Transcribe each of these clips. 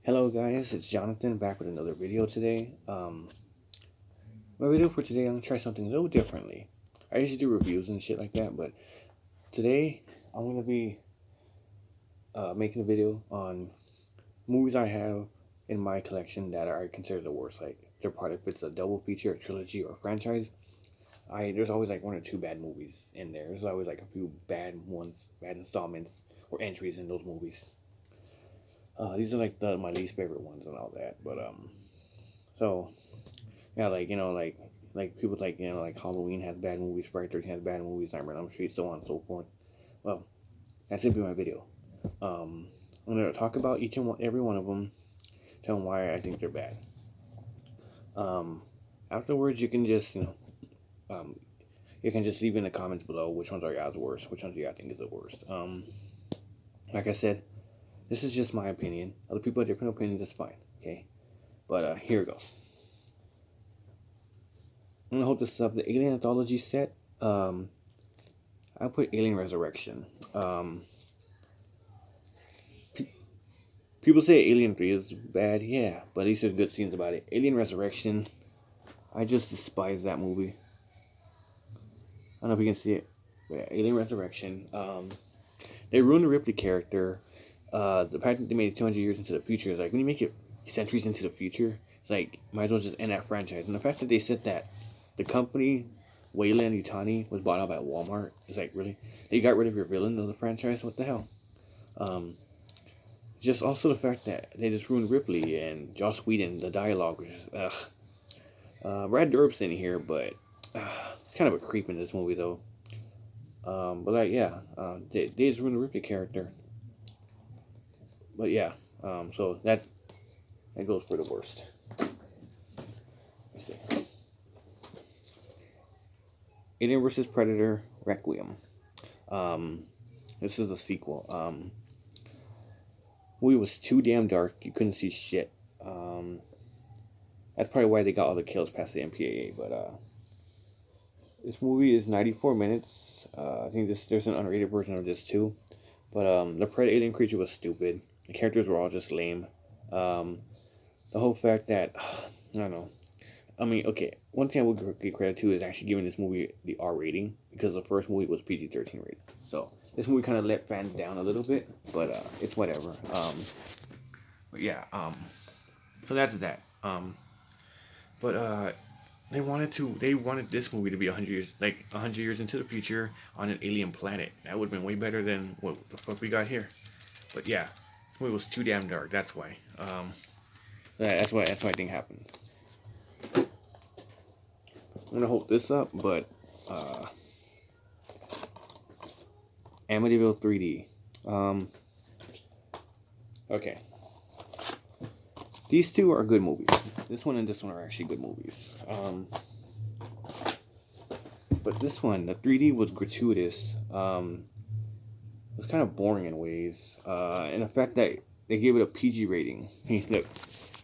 Hello guys, it's Jonathan back with another video today. My video for today, I'm gonna try something a little differently. I usually do reviews and shit like that, but today I'm gonna be making a video on movies I have in my collection that I consider the worst. Like they're part of, if it's a double feature, a trilogy, or a franchise. There's always like one or two bad movies in there. There's always like a few bad ones, bad installments or entries in those movies. These are like my least favorite ones and all that, but so yeah, like people like like Halloween has bad movies, Friday 13 has bad movies, Nightmare on Elm Street, so on and so forth. Well, that's it for my video. I'm gonna talk about each and every one of them, tell them why I think they're bad. Afterwards, you can just you can just leave in the comments below which ones are you guys worst, which ones you guys think is the worst. Like I said, this is just my opinion. Other people have different opinions. That's fine. Okay, but here it goes. I'm gonna hold this up. The Alien Anthology set. I put Alien Resurrection. Pe- People say Alien 3 is bad, yeah, but at least there's good scenes about it. Alien Resurrection, I just despise that movie. I don't know if you can see it. But yeah, Alien Resurrection. They ruined the Ripley character. The fact that they made it 200 years into the future is like, when you make it centuries into the future, it's like, might as well just end that franchise. And the fact that they said that the company, Weyland Yutani, was bought out by Walmart, it's like, really? They got rid of your villain of the franchise? What the hell? Um, just also the fact that they just ruined Ripley and Joss Whedon, the dialogue was just, ugh. Brad Dourif's in here, but it's kind of a creep in this movie, though. But like, yeah, they just ruined the Ripley character. But yeah, so that goes for the worst. Let's see. Alien vs. Predator Requiem. This is a sequel. Movie was too damn dark. You couldn't see shit. That's probably why they got all the kills past the MPAA. But this movie is 94 minutes. I think there's an unrated version of this too. But the Predator alien creature was stupid. The characters were all just lame. The whole fact that I don't know. I mean, okay. One thing I would give credit to is actually giving this movie the R rating because the first movie was PG-13 rated. So this movie kind of let fans down a little bit, but it's whatever. But yeah. So that's that. But they wanted this movie to be 100 years, like 100 years into the future on an alien planet. That would have been way better than what the fuck we got here. But yeah, this movie was too damn dark. That's why. That's why I think happened. I'm gonna hold this up, but Amityville 3D. Okay. These two are good movies. This one and this one are actually good movies. But this one, the 3D was gratuitous. It was kind of boring in ways. And the fact that they gave it a PG rating. Look,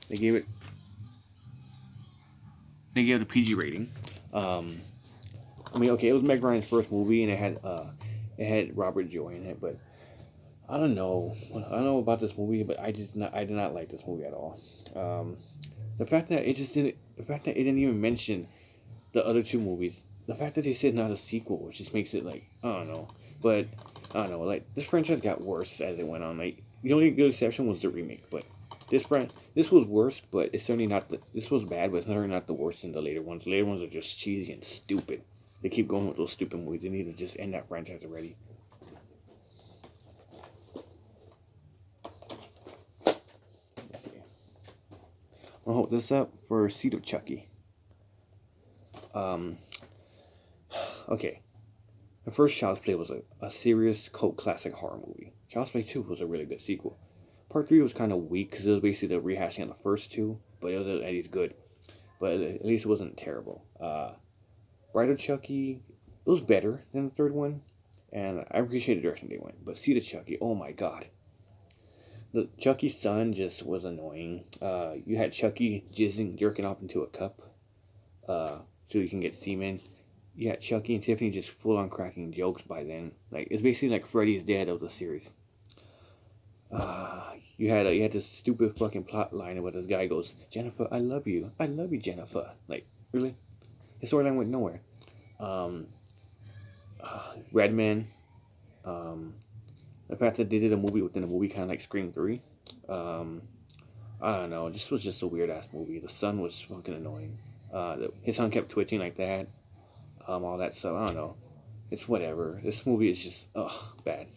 they gave it a PG rating. I mean, okay, it was Meg Ryan's first movie, and it had Robert Joy in it, but I don't know. I don't know about this movie, but I did not like this movie at all. The fact that it didn't even mention the other two movies. The fact that they said not a sequel, which just makes it like, I don't know. But I don't know. Like, this franchise got worse as it went on. Like, the only good exception was the remake, but this was worse, but it's certainly not this was bad, but it's certainly not the worst than the later ones. The later ones are just cheesy and stupid. They keep going with those stupid movies. They need to just end that franchise already. Let's see. I'll hold this up for Seed of Chucky. Okay. The first Child's Play was a serious cult classic horror movie. Child's Play 2 was a really good sequel. Part 3 was kind of weak because it was basically the rehashing of the first two, but it was at least good. But at least it wasn't terrible. Bride of Chucky, it was better than the third one, and I appreciate the direction they went. But Seed of Chucky, oh my god. The Chucky's son just was annoying. You had Chucky jerking off into a cup, so you can get semen. You had Chucky and Tiffany just full on cracking jokes by then. Like, it's basically like Freddy's Dead of the series. you had this stupid fucking plot line where this guy goes, Jennifer, I love you, Jennifer. Like, really? His storyline went nowhere. Um, Redman, um, the fact that they did a movie within a movie, kind of like Scream 3. Um, I don't know. This was just a weird ass movie. The sun was fucking annoying. His son kept twitching like that. All that stuff. I don't know. It's whatever. This movie is just bad.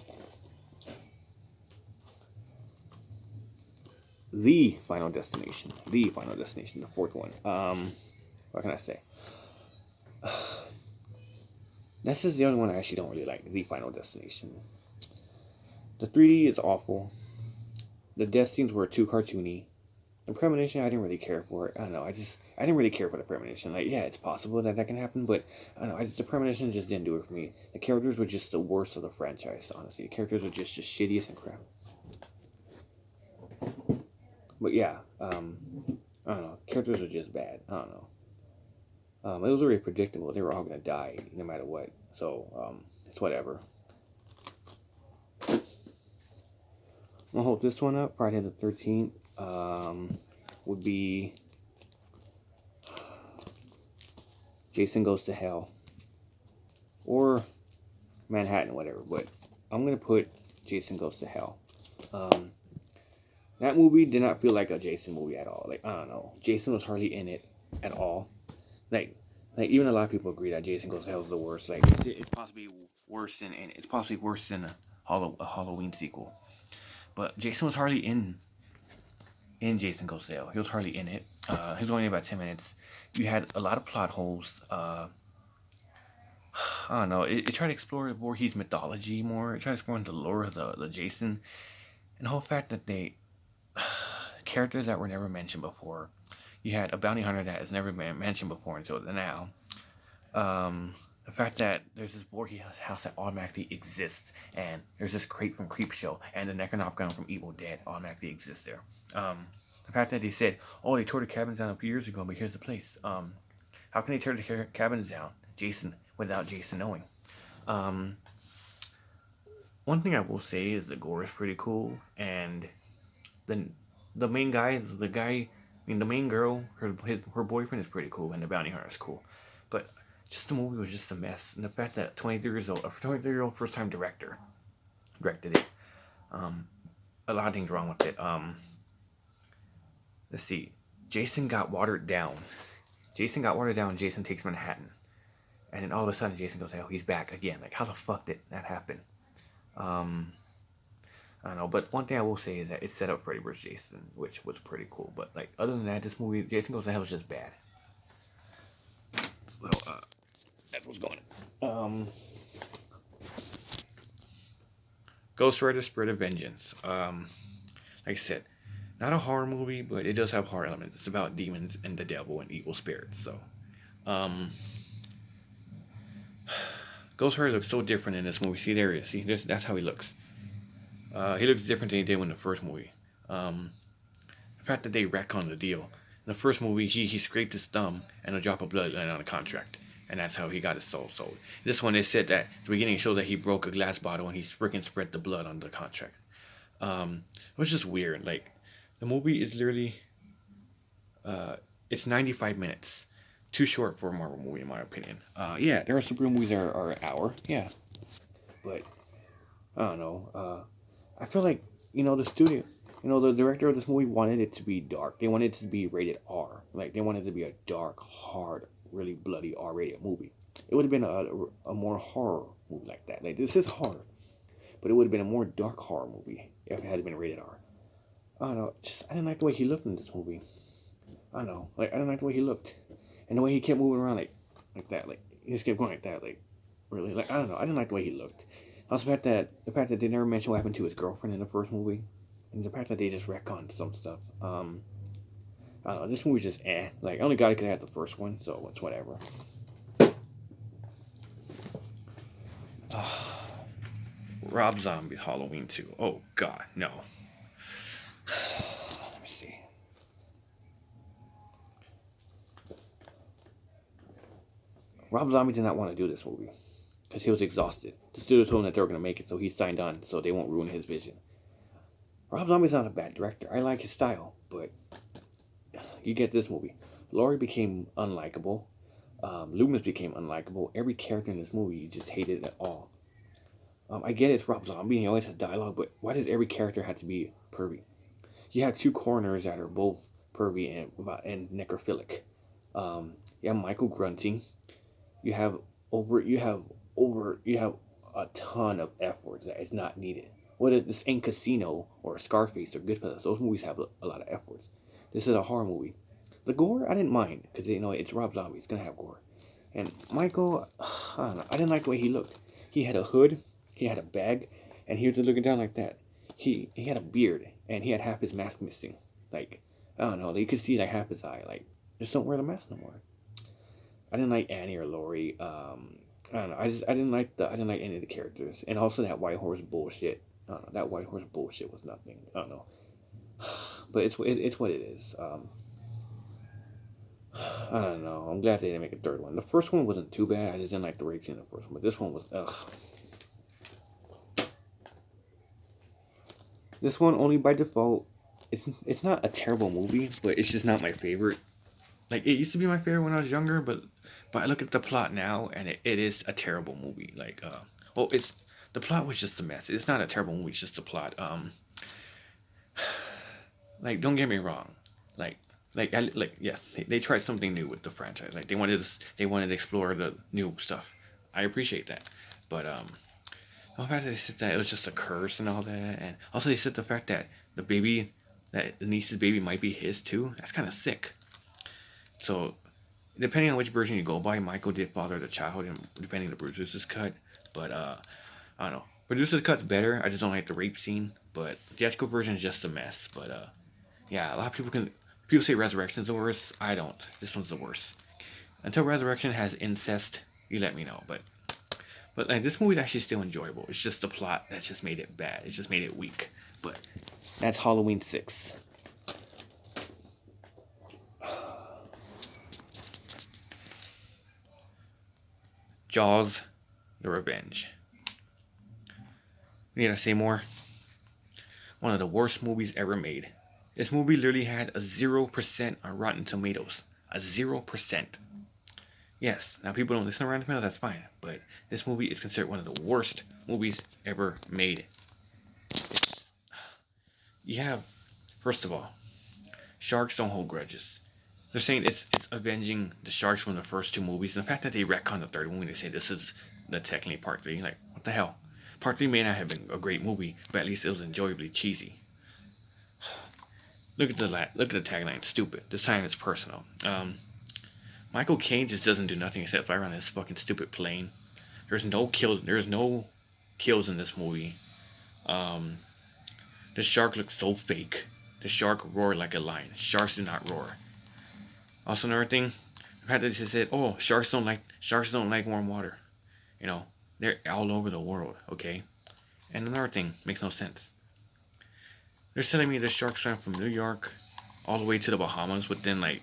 The Final Destination. The Final Destination. The fourth one. What can I say? This is the only one I actually don't really like. The Final Destination. The 3D is awful. The death scenes were too cartoony. The premonition, I didn't really care for it. I don't know. I didn't really care for the premonition. Like, yeah, it's possible that that can happen, but I don't know. The premonition just didn't do it for me. The characters were just the worst of the franchise, honestly. The characters were just shittiest and crap. But yeah, I don't know. Characters were just bad. I don't know. It was already predictable. They were all gonna die no matter what. So it's whatever. I'm gonna hold this one up. Friday the 13th. Would be Jason Goes to Hell or Manhattan, whatever. But I'm gonna put Jason Goes to Hell. That movie did not feel like a Jason movie at all. Like, I don't know, Jason was hardly in it at all. Like even a lot of people agree that Jason Goes to Hell is the worst. Like, it's possibly worse than a Halloween sequel. But Jason was hardly in Jason Goes to Hell. He was hardly in it. He was only about 10 minutes. You had a lot of plot holes. I don't know. It tried to explore Voorhees mythology more. It tried to explore the lore of the Jason. And the whole fact that they characters that were never mentioned before. You had a bounty hunter that has never been mentioned before until now. The fact that there's this Voorhees house that automatically exists, and there's this crate from Creepshow, and the Necronomicon from Evil Dead automatically exists there. The fact that they said, oh, they tore the cabins down a few years ago, but here's the place. How can they tear the cabins down, Jason, without Jason knowing? One thing I will say is the gore is pretty cool, and the main guy, the main girl, her boyfriend is pretty cool, and the bounty hunter is cool, but just the movie was just a mess. And the fact that a 23-year-old first time director directed it, a lot of things wrong with it. Let's see, Jason got watered down. Jason takes Manhattan, and then all of a sudden Jason goes, "Oh, he's back again." Like, how the fuck did that happen? I don't know, but one thing I will say is that it set up Freddy vs. Jason, which was pretty cool. But like, other than that, this movie, Jason Goes to Hell, was just bad. So that's what's going on. Ghost Rider: Spirit of Vengeance. Like I said, not a horror movie, but it does have horror elements. It's about demons and the devil and evil spirits. So, Ghost Rider looks so different in this movie. See, there he is. See, that's how he looks. He looks different than he did in the first movie. The fact that they retcon the deal. In the first movie, he scraped his thumb and a drop of blood landed on a contract. And that's how he got his soul sold. This one, they said that at the beginning showed that he broke a glass bottle and he freaking spread the blood on the contract. It was just weird. Like, the movie is literally, it's 95 minutes. Too short for a Marvel movie, in my opinion. Yeah, there are superhero movies that are an hour. Yeah. But, I don't know. I feel like, the studio, the director of this movie wanted it to be dark. They wanted it to be rated R. Like, they wanted it to be a dark, hard, really bloody R-rated movie. It would have been a more horror movie like that. Like, this is horror, but it would have been a more dark horror movie if it had been rated R. I don't know. I didn't like the way he looked in this movie. I don't know. Like, I didn't like the way he looked, and the way he kept moving around like that. Like, he just kept going like that. Like, really. Like, I don't know. I didn't like the way he looked. Also, the fact that they never mentioned what happened to his girlfriend in the first movie, and the fact that they just retconned some stuff. I don't know. This movie's just eh. Like, I only got it because I had the first one, so it's whatever. Rob Zombie's Halloween 2. Oh God, no. Let me see. Rob Zombie did not want to do this movie because he was exhausted. The studio told him that they were going to make it, so he signed on so they won't ruin his vision. Rob Zombie's not a bad director. I like his style, but you get this movie. Laurie became unlikable. Loomis became unlikable. Every character in this movie you just hated it all. I get it's Rob Zombie and he always has dialogue, but why does every character have to be pervy? You have two coroners that are both pervy and necrophilic. You have Michael grunting. You have you have a ton of F words that is not needed. Whether this ain't Casino or Scarface or Goodfellas, those movies have a lot of F words. This is a horror movie. The gore I didn't mind because it's Rob Zombie. It's gonna have gore. And Michael, I don't know. I didn't like the way he looked. He had a hood, he had a bag, and he was just looking down like that. He had a beard and he had half his mask missing. Like I don't know. You could see like half his eye. Like just don't wear the mask no more. I didn't like Annie or Lori. I don't know. I didn't like any of the characters, and also that white horse bullshit. I don't know. That white horse bullshit was nothing. I don't know. But it's what it is. I don't know. I'm glad they didn't make a third one. The first one wasn't too bad. I just didn't like the rape scene in the first one, but this one was ugh. This one only by default. It's not a terrible movie, but it's just not my favorite. Like it used to be my favorite when I was younger, but I look at the plot now and it is a terrible movie. Like well, it's the plot was just a mess. It's not a terrible movie. It's just a plot. Like don't get me wrong, like yeah, they tried something new with the franchise. Like they wanted to explore the new stuff. I appreciate that, but the fact that they said that it was just a curse and all that, and also they said the fact that the niece's baby might be his too. That's kind of sick. So depending on which version you go by, Michael did father the child, and depending on the producer's cut, but I don't know. Producer's cut's better. I just don't like the rape scene, but the theatrical version is just a mess. But yeah, a lot of people say Resurrection's the worst. I don't. This one's the worst. Until Resurrection has incest, you let me know. But like this movie's actually still enjoyable. It's just the plot that just made it bad. It just made it weak. But that's Halloween 6. Jaws, The Revenge. Need I say more? One of the worst movies ever made. This movie literally had a 0% on Rotten Tomatoes. A 0%. Yes, now people don't listen to Rotten Tomatoes, that's fine. But this movie is considered one of the worst movies ever made. You have, first of all, sharks don't hold grudges. They're saying it's avenging the sharks from the first two movies. And the fact that they retcon the third one when they say this is the technically part 3, like, what the hell? Part 3 may not have been a great movie, but at least it was enjoyably cheesy. Look at the tagline, stupid. This time it's personal. Michael Caine just doesn't do nothing except fly around this fucking stupid plane. There's no kills in this movie. The shark looks so fake. The shark roared like a lion. Sharks do not roar. Also another thing, the fact that they said, "Oh, sharks don't like warm water." You know, they're all over the world. Okay, and another thing makes no sense. They're telling me the sharks swam from New York all the way to the Bahamas within like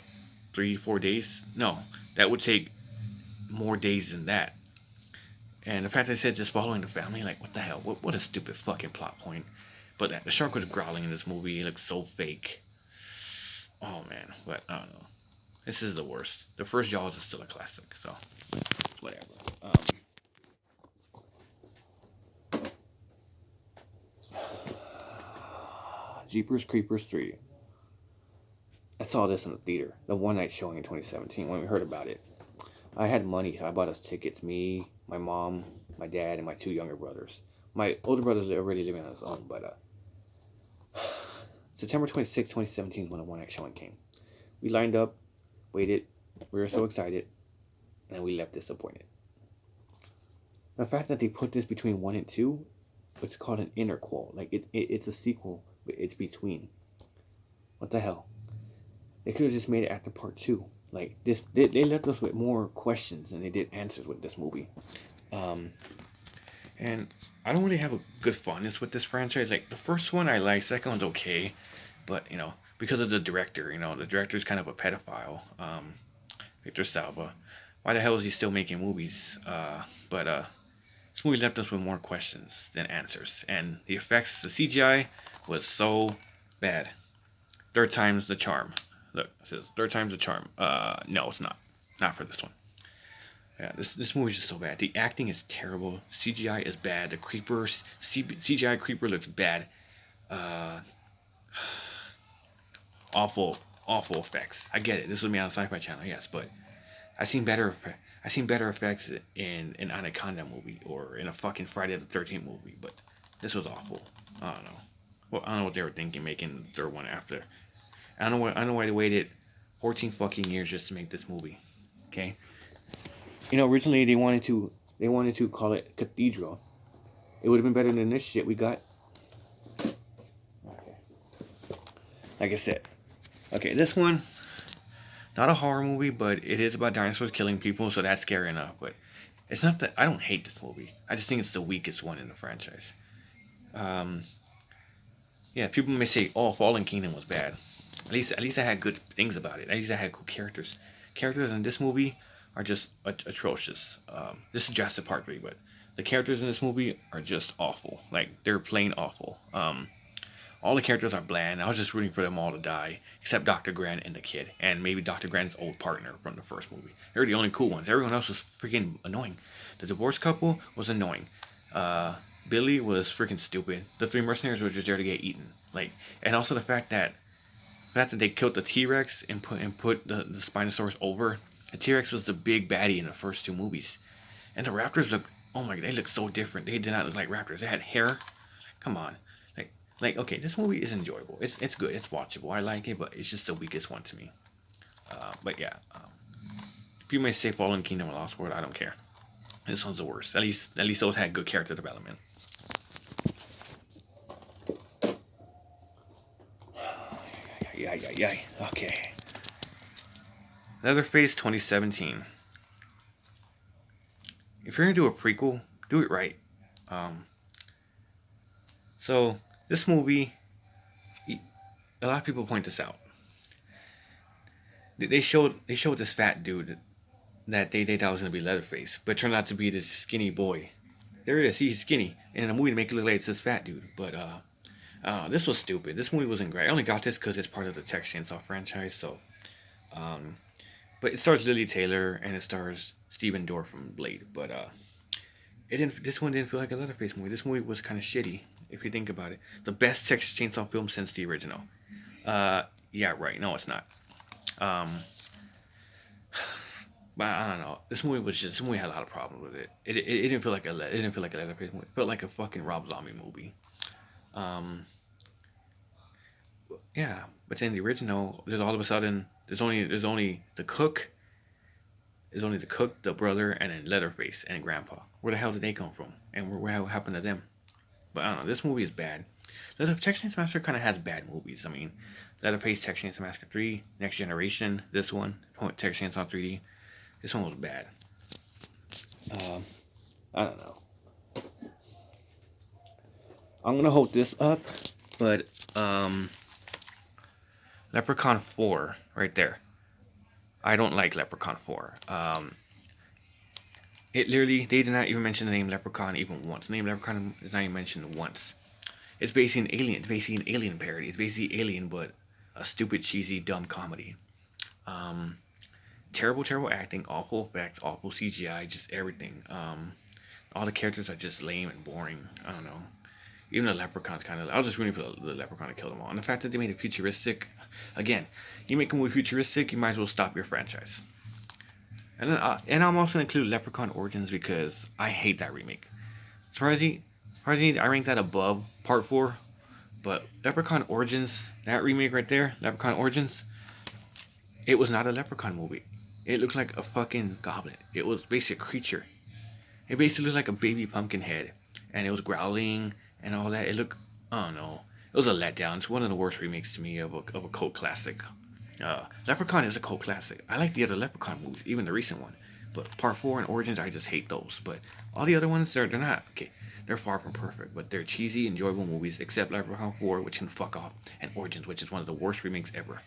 3-4 days. No, that would take more days than that. And the fact that they said just following the family, like what the hell? What a stupid fucking plot point. But the shark was growling in this movie. It looked so fake. Oh man, but I don't know. This is the worst. The first Jaws is still a classic, so whatever. Jeepers Creepers 3. I saw this in the theater, the one night showing in 2017 when we heard about it. I had money, so I bought us tickets. Me, my mom, my dad, and my 2 younger brothers. My older brother's already living on his own, but September 26, 2017 is when the one night showing came. We lined up, waited, we were so excited, and we left disappointed. The fact that they put this between 1 and 2, it's called an interquel. Like it's a sequel, but it's between. What the hell? They could have just made it after part 2. Like this, they left us with more questions than they did answers with this movie. And I don't really have a good fondness with this franchise. Like the first one I liked, second one's okay, but because of the director, the director's kind of a pedophile. Victor Salva. Why the hell is he still making movies? But This movie left us with more questions than answers, and the effects, the CGI was so bad. Third time's the charm. Look, it says third time's the charm. No, it's not. Not for this one. Yeah, this movie's just so bad. The acting is terrible. CGI is bad. The creepers, CGI creeper looks bad. Uh, awful, awful effects. I get it. This was made on Sci-Fi Channel, yes, but I seen better. I seen better effects in an Anaconda movie or in a fucking Friday the 13th movie, but this was awful. I don't know. Well, I don't know what they were thinking making the third one after. I don't know why they waited 14 fucking years just to make this movie. Okay. You know, originally they wanted to call it Cathedral. It would have been better than this shit we got. Okay. Like I said. Okay, this one, not a horror movie, but it is about dinosaurs killing people, so that's scary enough. But it's not that I don't hate this movie. I just think it's the weakest one in the franchise. Um, yeah, people may say, "Oh, Fallen Kingdom was bad." At least I had good things about it. At least I had cool characters. Characters in this movie are just atrocious. This is Jurassic Park 3, but the characters in this movie are just awful. Like they're plain awful. All the characters are bland. I was just rooting for them all to die, except Dr. Grant and the kid, and maybe Dr. Grant's old partner from the first movie. They're the only cool ones. Everyone else was freaking annoying. The divorced couple was annoying. Uh, Billy was freaking stupid. The three mercenaries were just there to get eaten. Like, and also the fact that they killed the T-Rex and put the Spinosaurus over. The T-Rex was the big baddie in the first two movies, and the Raptors look. Oh my god, they look so different. They did not look like raptors. They had hair. Come on. Okay, this movie is enjoyable. It's good. It's watchable. I like it, but it's just the weakest one to me. But yeah, if you may say Fallen Kingdom or Lost World, I don't care. This one's the worst. At least those had good character development. Yeah. Okay. Leatherface 2017. If you're gonna do a prequel, do it right. Um, so this movie, a lot of people point this out. They showed this fat dude that they thought was gonna be Leatherface, but it turned out to be this skinny boy. There it is. He's skinny, and in the movie to make it look like it's this fat dude. But this was stupid. This movie wasn't great. I only got this because it's part of the Texas Chainsaw franchise. So, um, but it stars Lily Taylor and it stars Stephen Dorff from Blade. But it didn't. This one didn't feel like a Leatherface movie. This movie was kind of shitty if you think about it. The best Texas Chainsaw film since the original. Yeah, right. No, it's not. Um, but I don't know. This movie had a lot of problems with it. It didn't feel like it didn't feel like a Leatherface movie. It felt like a fucking Rob Zombie movie. Um, yeah, but in the original, there's all of a sudden there's only the cook, the brother, and then Leatherface and Grandpa. Where the hell did they come from? And what happened to them? But I don't know. This movie is bad. The Texas Chainsaw Massacre kind of has bad movies. I mean, Leatherface, Texas Chainsaw Massacre 3, Next Generation, this one, Texas Chainsaw 3D. This one was bad. Um, I don't know. I'm gonna hold this up, but Leprechaun 4, right there. I don't like Leprechaun 4. It literally, they did not even mention the name Leprechaun even once. The name Leprechaun is not even mentioned once. It's basically an alien. It's basically an alien parody. It's basically Alien, but a stupid, cheesy, dumb comedy. Um, terrible acting, awful effects, awful CGI, just everything. All the characters are just lame and boring. I don't know. Even the leprechaun's kind of. I was just rooting for the leprechaun to kill them all. And the fact that they made it futuristic, again, you make a movie futuristic, you might as well stop your franchise. And I'm also gonna include Leprechaun Origins because I hate that remake. Surprisingly, I rank that above Part 4, but Leprechaun Origins, that remake right there, Leprechaun Origins, it was not a Leprechaun movie. It looks like a fucking goblin. It was basically a creature. It basically looked like a baby pumpkin head, and it was growling and all that. It looked, I don't know, it was a letdown. It's one of the worst remakes to me of a cult classic. Leprechaun is a cult classic. I like the other Leprechaun movies, even the recent one. But Part 4 and Origins, I just hate those. But all the other ones, they're not. Okay, they're far from perfect, but they're cheesy, enjoyable movies, except Leprechaun 4, which can fuck off, and Origins, which is one of the worst remakes ever.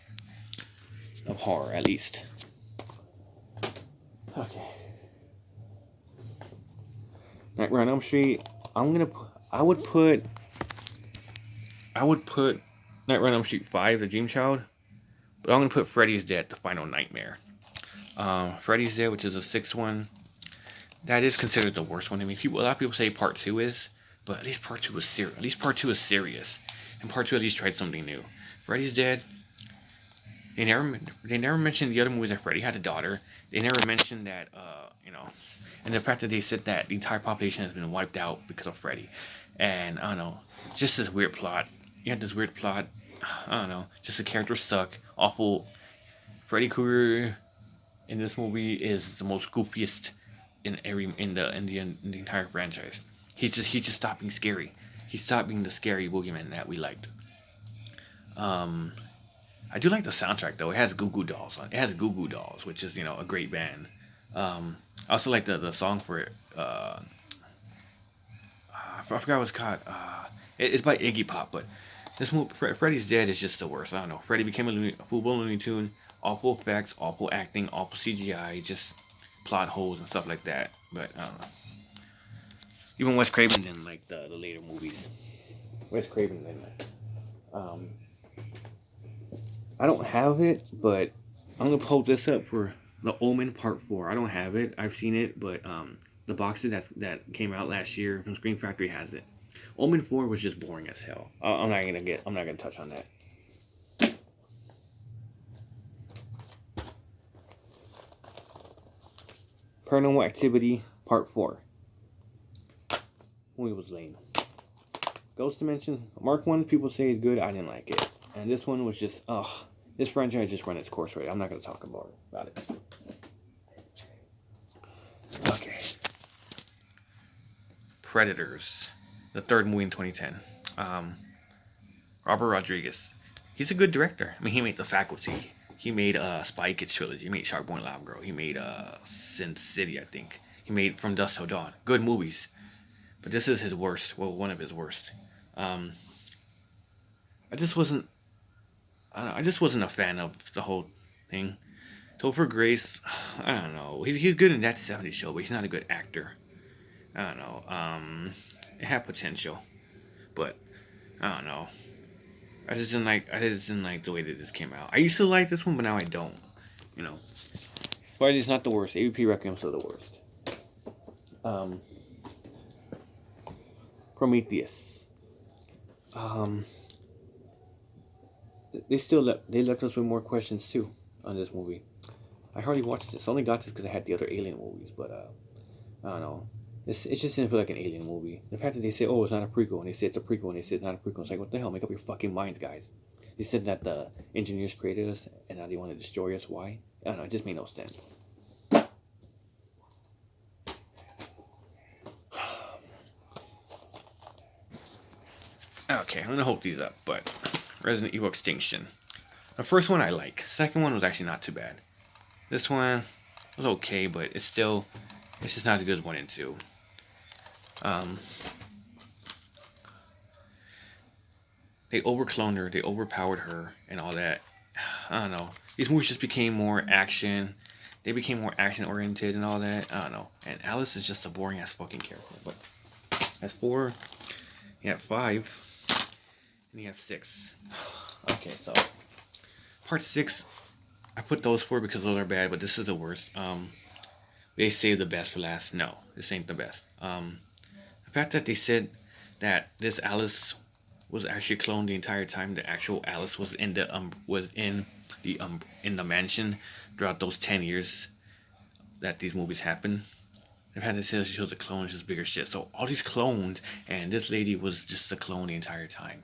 Of horror, at least. Okay. Nightmare on Elm Street. I would put Nightmare on Elm Street 5, The Dream Child, but I'm gonna put Freddy's Dead, The Final Nightmare. Freddy's Dead, which is the sixth one, that is considered the worst one. I mean, a lot of people say Part Two is, but at least Part Two was serious. At least Part Two is serious, and Part Two at least tried something new. Freddy's Dead. They never mentioned the other movies that Freddy had a daughter. They never mentioned that and the fact that they said that the entire population has been wiped out because of Freddy, and I don't know, just this weird plot. You had this weird plot. I don't know, just the characters suck. Awful. Freddy Krueger in this movie is the most goofiest in the entire franchise. He just stopped being scary. He stopped being the scary boogeyman that we liked. Um, I do like the soundtrack though. It has Goo Goo Dolls on. It has Goo Goo Dolls, which is a great band. I also like the song for it. I forgot what it's called. It's by Iggy Pop, but this movie, Freddy's Dead is just the worst. I don't know. Freddy became a full-blown Looney Tune. Awful effects, awful acting, awful CGI, just plot holes and stuff like that. But I don't know. Even Wes Craven didn't like the later movies. Wes Craven didn't like. Um, I don't have it, but I'm gonna pull this up for the Omen Part 4. I don't have it. I've seen it, but the box that came out last year from Screen Factory has it. Omen 4 was just boring as hell. I'm not gonna touch on that. Paranormal Activity Part 4. Movie was lame. Ghost Dimension Mark 1, people say is good. I didn't like it. And this one was just, this franchise just ran its course right. I'm not going to talk about it. Okay. Predators. The third movie in 2010. Robert Rodriguez. He's a good director. I mean, he made The Faculty. He made Spy Kids trilogy. He made Shark Boy and Lava Girl. He made Sin City, I think. He made From Dusk Till Dawn. Good movies. But this is his worst. Well, one of his worst. I just wasn't a fan of the whole thing. Topher Grace, I don't know. He's good in That 70s Show, but he's not a good actor. I don't know. It had potential, but I don't know. I just didn't like the way that this came out. I used to like this one, but now I don't. Friday's not the worst. AVP Requiem's still the worst. Prometheus. They left us with more questions too on this movie. I hardly watched this. I only got this because I had the other Alien movies, but I don't know. It just didn't feel like an Alien movie. The fact that they say, "Oh, it's not a prequel," and they say it's a prequel, and they say it's not a prequel, it's like, what the hell? Make up your fucking minds, guys. They said that the engineers created us, and now they want to destroy us. Why? I don't know. It just made no sense. Okay, I'm gonna hold these up, but Resident Evil Extinction. The first one I like. Second one was actually not too bad. This one was okay, but it's just not as good as 1 and 2. They overcloned her, they overpowered her, and all that. I don't know. These movies just became more action. They became more action oriented and all that. I don't know. And Alice is just a boring ass fucking character. But that's 4. You have 5. And you have 6. Okay, so part 6. I put those 4 because those are bad, but this is the worst. They saved the best for last. No, this ain't the best. The fact that they said that this Alice was actually cloned the entire time, the actual Alice was in the mansion throughout those 10 years that these movies happened. The fact that it says she was a clone is just bigger shit. So all these clones, and this lady was just a clone the entire time.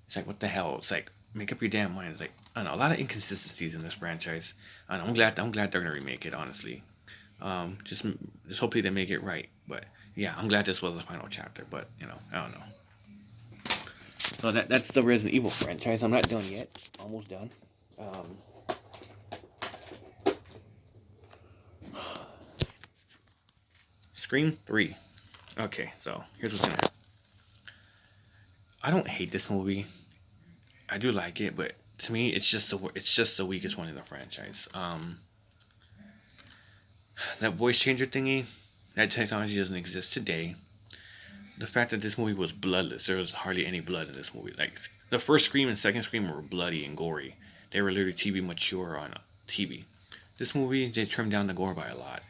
It's like, what the hell? It's like, make up your damn mind. It's like, I don't know, a lot of inconsistencies in this franchise. And I'm glad they're gonna remake it, honestly. Just hopefully they make it right. But yeah, I'm glad this was the final chapter. But I don't know. So that's the Resident Evil franchise. I'm not done yet. Almost done. Scream 3. Okay, so here's what's gonna happen. I don't hate this movie. I do like it, but to me, it's just the weakest one in the franchise. That voice changer thingy, That technology doesn't exist today. The fact that this movie was bloodless, there was hardly any blood in this movie. Like the first Scream and second Scream were bloody and gory. They were literally TV mature on TV. This movie, they trimmed down the gore by a lot.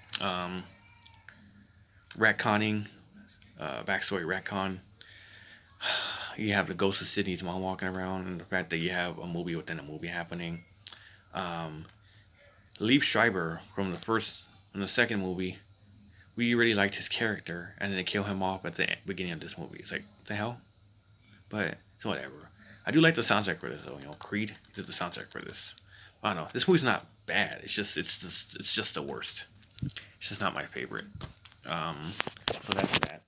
Retconning, backstory retcon. You have the ghost of Sydney's mom walking around, and the fact that you have a movie within a movie happening. Um, Liev Schreiber from the second movie, we really liked his character, and then they kill him off at the beginning of this movie. It's like, what the hell? But it's whatever. I do like the soundtrack for this though. Creed did the soundtrack for this. I don't know. This movie's not bad. It's just the worst. It's just not my favorite. So that's that.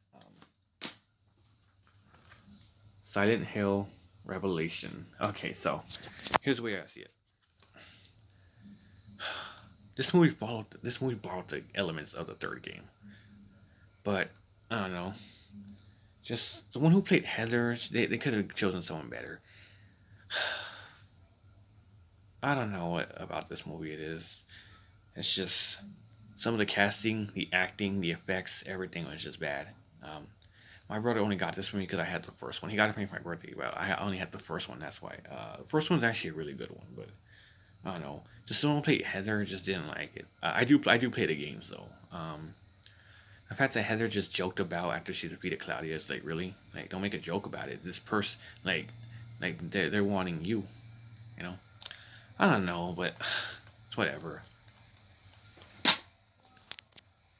Silent Hill Revelation. Okay, so here's the way I see it. This movie borrowed the elements of the third game, but I don't know. Just the one who played Heather, they could have chosen someone better. I don't know what about this movie it is. It's just some of the casting, the acting, the effects, everything was just bad. Um, my brother only got this for me because I had the first one. He got it for me for my birthday, but I only had the first one. That's why. The first one's actually a really good one, but I don't know. Just someone played Heather, just didn't like it. I do play the games though. The fact that Heather just joked about after she defeated Claudia is like, really, like, don't make a joke about it. This person, like they're wanting you, you know. I don't know, but it's whatever.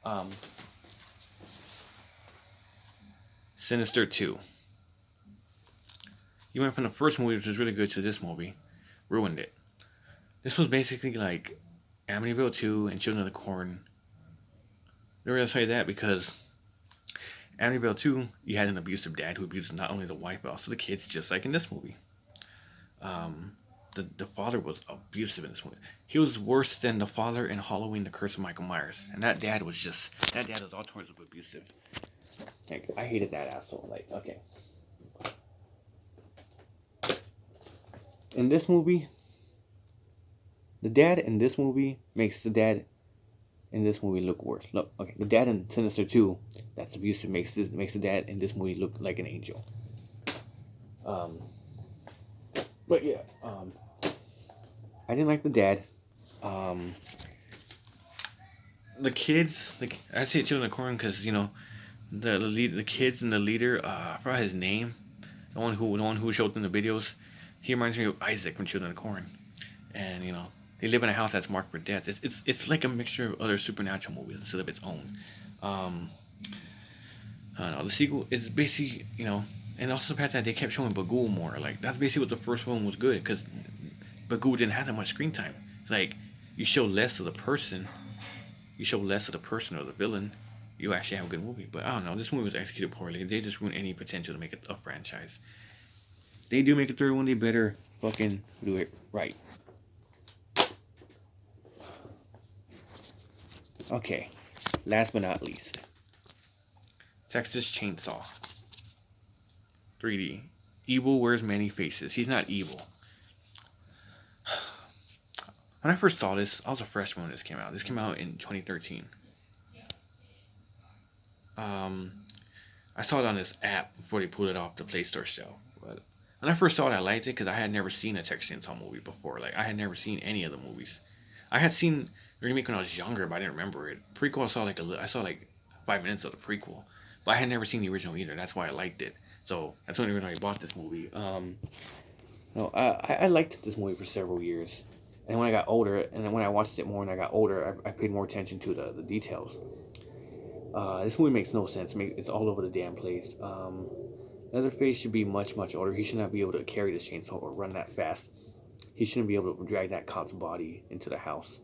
Um, Sinister 2. You went from the first movie, which was really good, to this movie, ruined it. This was basically like Amityville 2 and Children of the Corn. They're gonna say that because Amityville 2, you had an abusive dad who abused not only the wife but also the kids, just like in this movie. The father was abusive in this movie. He was worse than the father in Halloween: The Curse of Michael Myers, and that dad was all towards abusive. Like, I hated that asshole. Like, okay. In this movie, the dad in this movie makes the dad in this movie look worse. Look, okay, the dad in Sinister 2, that's abusive, makes the dad in this movie look like an angel. But yeah, I didn't like the dad. The kids, like, I say Children of the Corn because the kids and the leader, I forgot his name, the one who showed in the videos. He reminds me of Isaac from Children of the Corn, and they live in a house that's marked for death. It's like a mixture of other supernatural movies instead of its own. I don't know. The sequel is basically, and also the fact that they kept showing Bagul more. Like, that's basically what the first one was good, because Bagul didn't have that much screen time. It's like, you show less of the person, or the villain, you actually have a good movie. But I don't know. This movie was executed poorly. They just ruined any potential to make it a franchise. They do make a third one, they better fucking do it right. Okay, last but not least, Texas Chainsaw 3D. Evil wears many faces. He's not evil. When I first saw this, I was a freshman when this came out. This came out in 2013. I saw it on this app before they pulled it off the Play Store shelf. But when I first saw it, I liked it because I had never seen a Texas Chainsaw movie before. Like, I had never seen any of the movies. I had seen the remake when I was younger, but I didn't remember it. Prequel, I saw like 5 minutes of the prequel, but I had never seen the original either. That's why I liked it. So that's the only reason I bought this movie. No, I liked this movie for several years, and when I got older, and then when I watched it more and I got older, I paid more attention to the details. This movie makes no sense. It's all over the damn place. Leatherface should be much, much older. He should not be able to carry this chainsaw or run that fast. He shouldn't be able to drag that cop's body into the house.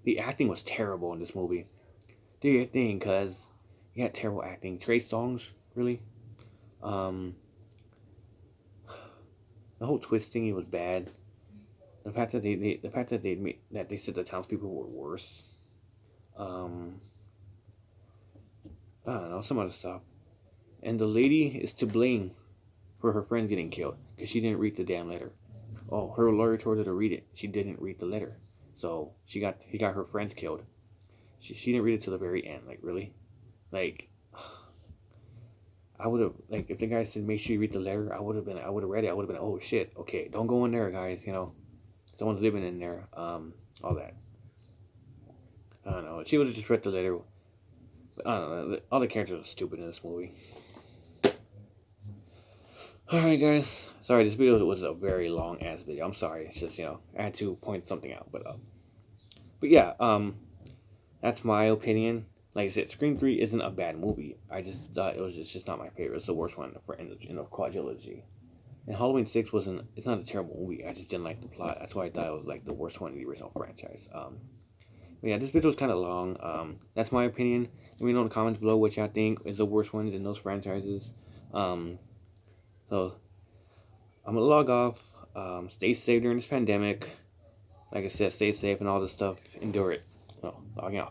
The acting was terrible in this movie. Do your thing, cuz you had terrible acting. Trey Songz, really? The whole twist thingy was bad. The fact that they said the townspeople were worse. I don't know, some other stuff. And the lady is to blame for her friend getting killed because she didn't read the damn letter. Oh, her lawyer told her to read it. She didn't read the letter. So he got her friends killed. She didn't read it till the very end. Like really, like I would have like if the guy said make sure you read the letter, I would have read it. I would have been oh shit, okay, don't go in there, guys. You know, someone's living in there. All that. I don't know. She would have just read the letter. But I don't know. All the characters are stupid in this movie. All right, guys. Sorry, this video was a very long ass video. I'm sorry. It's just I had to point something out. But yeah. That's my opinion. Like I said, Scream 3 isn't a bad movie. I just thought it's just not my favorite. It's the worst one in the quadrilogy. And Halloween 6 wasn't. It's not a terrible movie. I just didn't like the plot. That's why I thought it was like the worst one in the original franchise. But yeah, this video was kind of long. That's my opinion. Let me know in the comments below what y'all think is the worst one in those franchises. So I'm gonna log off. Stay safe during this pandemic. Like I said, stay safe and all this stuff. Endure it. So logging off.